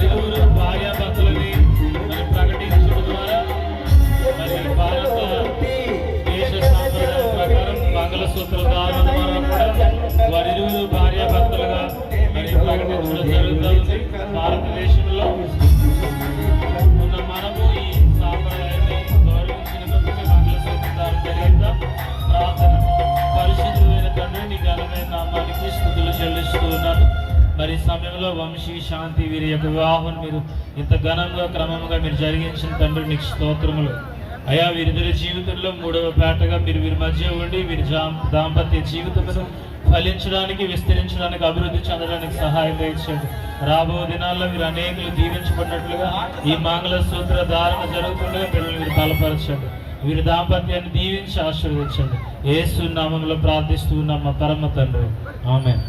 వారిరువురు భార్యాభర్తలని మరి ప్రకటించడం ద్వారా మరి భారత దేశ సాంప్రదాయం ప్రకారం మంగళసూత్ర ధారణ ద్వారా కూడా వారిరువురు భార్యాభర్తలుగా మరి ప్రకటించడం జరుగుతుంది. భారతదేశంలో ఉన్న మనము ఈ సాంప్రదాయాన్ని గౌరవించినందుకు మంగళసూత్ర ధారణ జరిగిందా? ప్రార్థన. పరిశుద్ధుడైన తండ్రి, నీ ఘనమైన నామానికి స్తుతులు చెల్లిస్తూ ఉన్నాను. మరి సమయంలో వంశీ శాంతి వీరి యొక్క వివాహం మీరు ఇంత ఘనంగా క్రమంగా మీరు జరిగించిన తండ్రి నీకు స్తోత్రములు అయా. వీరిద్దరి జీవితంలో మూడవ పేటగా మీరు వీరి మధ్య ఉండి వీరి దాంపత్య జీవితమును ఫలించడానికి, విస్తరించడానికి, అభివృద్ధి చెందడానికి సహాయం దయచేయండి. రాబో దినాల్లో మీరు అనేకులు దీవించబడినట్లుగా ఈ మంగళసూత్ర ధారణ జరుగుతుండగా పిల్లలు మీరు బలపరచండి. వీరి దాంపత్యాన్ని దీవించి ఆశీర్వదించండి. యేసు నామములో ప్రార్థిస్తూ ఉన్నాం మా పరమ తండ్రి. ఆమేన్.